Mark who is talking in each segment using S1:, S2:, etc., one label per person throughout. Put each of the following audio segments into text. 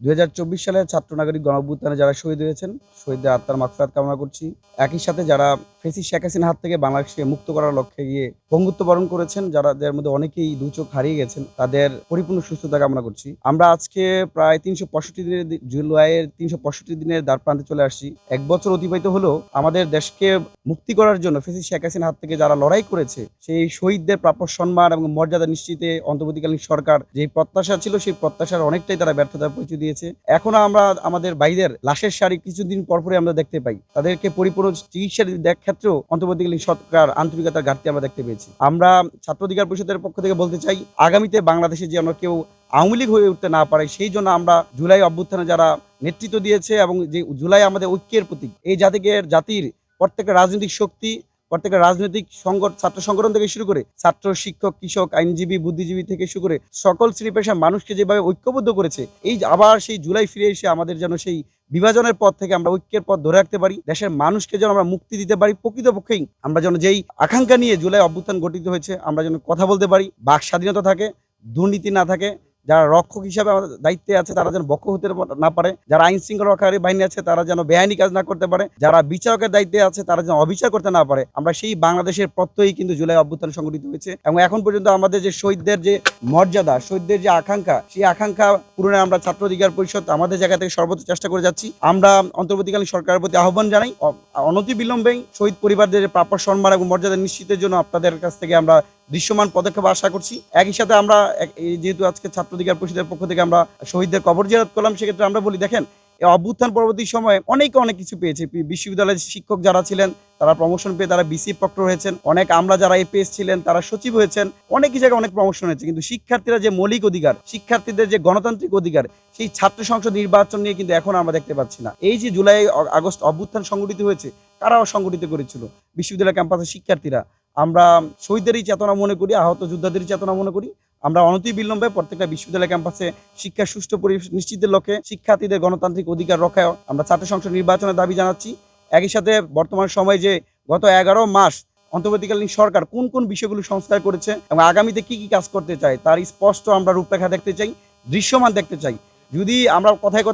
S1: 2024 সালে ছাত্র নাগরিক গণঅভ্যুত্থানে যারা শহীদ হয়েছেন, শহীদদের আত্মার মাগফিরাত কামনা করছি। একই সাথে যারা ফ্যাসিস্ট শেখ হাসিনার হাত থেকে বাংলাদেশকে মুক্ত করার লক্ষ্যে গিয়ে পঙ্গুত্ব বরণ করেছেন, যাদের মধ্যে অনেকেই দু চোখ হারিয়ে গেছেন, তাদের পরিপূর্ণ সুস্থতা কামনা করছি। আমরা আজকে প্রায় 365 দিনের জুলাইয়ের 365 দিনের দ্বার প্রান্তে চলে আসছি। এক বছর অতিবাহিত হলেও আমাদের দেশকে মুক্তি করার জন্য ফ্যাসিস্ট শেখ হাসিনার হাত থেকে যারা লড়াই করেছে, সেই শহীদদের প্রাপ্য সম্মান এবং মর্যাদা নিশ্চিতে অন্তর্বর্তীকালীন সরকার যে প্রত্যাশা ছিল, সেই প্রত্যাশার অনেকটাই তারা ব্যর্থতার পরিচয় দিয়েছে। এখনো আমরা আমাদের ভাইদের লাশের সারি কিছুদিন পরপরই আমরা দেখতে পাই। তাদেরকে পরিপূর্ণ চিকিৎসার ক্ষেত্রেও অন্তর্বর্তীকালীন সরকার আন্তরিকতার ঘাটতি আমরা দেখতে পেয়েছি। আমরা ছাত্র অধিকার পরিষদের পক্ষ থেকে বলতে চাই, আগামীতে বাংলাদেশে যেন কেউ আওয়ামী লীগ হয়ে উঠতে না পারে, সেই জন্য আমরা জুলাই অভ্যুত্থানে যারা নেতৃত্ব দিয়েছে এবং যে জুলাই আমাদের ঐক্যের প্রতীক, এই জাতির প্রত্যেকটা রাজনৈতিক শক্তি, প্রত্যেকটা রাজনৈতিক ছাত্র সংগঠন থেকে শুরু করে ছাত্র, শিক্ষক, কৃষক, আইনজীবী, বুদ্ধিজীবী থেকে শুরু করে সকল শ্রেণী পেশার মানুষকে যেভাবে ঐক্যবদ্ধ করেছে, এই আবার সেই জুলাই ফিরে এসে আমাদের যেন সেই বিভাজনের পথ থেকে আমরা ঐক্যের পথ ধরে রাখতে পারি, দেশের মানুষকে যেন আমরা মুক্তি দিতে পারি। প্রকৃতপক্ষেই আমরা যেন যেই আকাঙ্ক্ষা নিয়ে জুলাই অভ্যুত্থান গঠিত হয়েছে, আমরা যেন কথা বলতে পারি, বাক স্বাধীনতা থাকে, দুর্নীতি না থাকে, যারা রক্ষক হিসাবে আমাদের দায়িত্বে আছে তারা যেন বক্ষ হতে না পারে, যারা আইন শৃঙ্খলা রক্ষাকারী বাহিনী আছে তারা যেন বেআইনি কাজ না করতে পারে, যারা বিচারকের দায়িত্বে আছে তারা যেন অবিচার করতে না পারে। আমরা সেই বাংলাদেশের প্রত্যয়ই কিন্তু জুলাই অভ্যুত্থান সংগঠিত হয়েছে এবং এখন পর্যন্ত আমাদের যে শহীদদের যে মর্যাদা, শহীদদের যে আকাঙ্ক্ষা, সেই আকাঙ্ক্ষা পূরণে আমরা ছাত্র অধিকার পরিষদ আমাদের জায়গা থেকে সর্বোচ্চ চেষ্টা করে যাচ্ছি। আমরা অন্তর্বর্তীকালীন সরকারের প্রতি আহ্বান জানাই, অনতিবিলম্বেই শহীদ পরিবারদের প্রাপ্য সম্মান এবং মর্যাদা নিশ্চিতের জন্য আপনাদের কাছ থেকে আমরা দৃশ্যমান পদক্ষেপ আশা করছি। একই সাথে আমরা যেহেতু আজকে ছাত্র অধিকার পরিষদের পক্ষ থেকে আমরা শহীদদের কবর জিয়ারত করলাম, সেক্ষেত্রে আমরা বলি, দেখেন, এই অভ্যুত্থান পরবর্তী সময়ে অনেক কিছু পেয়েছে। বিশ্ববিদ্যালয়ের শিক্ষক যারা ছিলেন তারা প্রমোশন পেয়ে তারা বিসি প্রক্টর হয়েছেন, অনেক আমরা যারা এপিএস ছিলেন তারা সচিব হয়েছেন, অনেক জায়গায় অনেক প্রমোশন হয়েছে। কিন্তু শিক্ষার্থীরা যে মৌলিক অধিকার, শিক্ষার্থীদের যে গণতান্ত্রিক অধিকার, সেই ছাত্র সংসদ নির্বাচন নিয়ে কিন্তু এখন আমরা দেখতে পাচ্ছি না। এই যে জুলাই আগস্ট অভ্যুত্থান সংগঠিত হয়েছে, কারাও সংগঠিত করেছিল? বিশ্ববিদ্যালয় ক্যাম্পাসের শিক্ষার্থীরা। আমরা শহীদদেরই চেতনা মনে করি, আহত যোদ্ধাদেরই চেতনা মনে করি। আমরা অনতিবিলম্বে প্রত্যেকটা বিশ্ববিদ্যালয় ক্যাম্পাসে শিক্ষার সুষ্ঠু পরিবেশ নিশ্চিতের লক্ষ্যে শিক্ষার্থীদের গণতান্ত্রিক অধিকার রক্ষায় আমরা ছাত্র সংসদ নির্বাচনের দাবি জানাচ্ছি। একই সাথে বর্তমান সময়ে যে গত 11 মাস অন্তর্বর্তীকালীন সরকার কোন কোন বিষয়গুলো সংস্কার করেছে এবং আগামীতে কি কি কাজ করতে চায়, তার স্পষ্ট আমরা রূপরেখা দেখতে চাই, দৃশ্যমান দেখতে চাই। যদি আমরা কথায়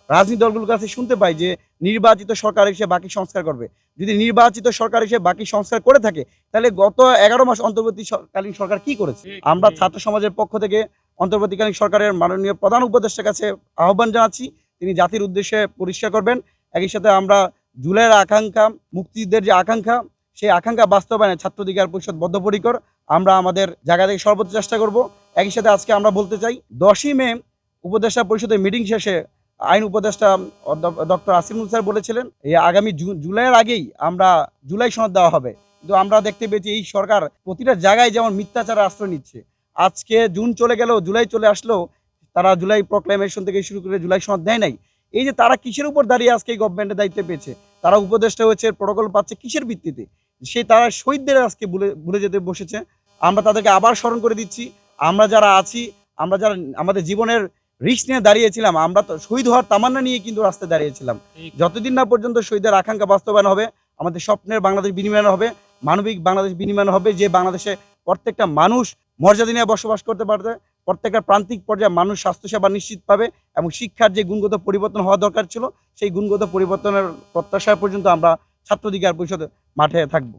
S1: রাজনৈতিক দলগুলোর কাছে শুনতে পাই যে নির্বাচিত সরকার এসে বাকি সংস্কার করবে, যদি নির্বাচিত সরকার এসে বাকি সংস্কার করে থাকে, তাহলে গত 11 মাস অন্তর্বর্তীকালীন সরকার কি করেছে? আমরা ছাত্র সমাজের পক্ষ থেকে অন্তর্বর্তীকালীন সরকারের মাননীয় প্রধান উপদেষ্টার কাছে আহ্বান জানাচ্ছি, তিনি জাতির উদ্দেশ্যে পরিষ্কার করবেন। একই সাথে আমরা জুলাইয়ের আকাঙ্ক্ষা, মুক্তিযুদ্ধের যে আকাঙ্ক্ষা, সেই আকাঙ্ক্ষা বাস্তবায়নে ছাত্র অধিকার পরিষদ বদ্ধপরিকর। আমরা আমাদের জায়গা থেকে সর্বোচ্চ চেষ্টা করব। একই সাথে আজকে আমরা বলতে চাই, 10ই মে উপদেষ্টা পরিষদের মিটিং শেষে আইন উপদেষ্টা ডক্টর আসিফুল স্যার বলেছিলেন এই আগামী জুলাইয়ের আগেই আমরা জুলাই সনদ দেওয়া হবে। কিন্তু আমরা দেখতে পেয়েছি এই সরকার প্রতিটা জায়গায় যেমন মিথ্যাচারের আশ্রয় নিচ্ছে। আজকে জুন চলে গেল, জুলাই চলে আসলো, তারা জুলাই প্রক্লেমেশন থেকে শুরু করে জুলাই সনদ দেয় নাই। এই যে তারা কিসের উপর দাঁড়িয়ে আজকে এই গভর্নমেন্টের দায়িত্ব পেয়েছে, তারা উপদেষ্টা হয়েছে, প্রোটোকল পাচ্ছে কিসের ভিত্তিতে? তারা শহীদদের আজকে ভুলে যেতে বসেছে। আমরা তাদেরকে আবার স্মরণ করে দিচ্ছি, আমরা যারা আছি, আমরা যারা আমাদের জীবনের রিস্ক নিয়ে দাঁড়িয়েছিলাম, আমরা তো শহীদ হওয়ার তামান্না নিয়ে কিন্তু রাস্তায় দাঁড়িয়েছিলাম। যতদিন না পর্যন্ত শহীদের আকাঙ্ক্ষা বাস্তবায়ন হবে, আমাদের স্বপ্নের বাংলাদেশ বিনিময় হবে, মানবিক বাংলাদেশ বিনিময় হবে, যে বাংলাদেশে প্রত্যেকটা মানুষ মর্যাদা নিয়ে বসবাস করতে পারবে, প্রত্যেকটা প্রান্তিক পর্যায়ে মানুষ স্বাস্থ্যসেবা নিশ্চিত পাবে এবং শিক্ষার যে গুণগত পরিবর্তন হওয়া দরকার ছিল, সেই গুণগত পরিবর্তনের প্রত্যাশা পর্যন্ত আমরা ছাত্র অধিকার পরিষদ মাঠে থাকবো।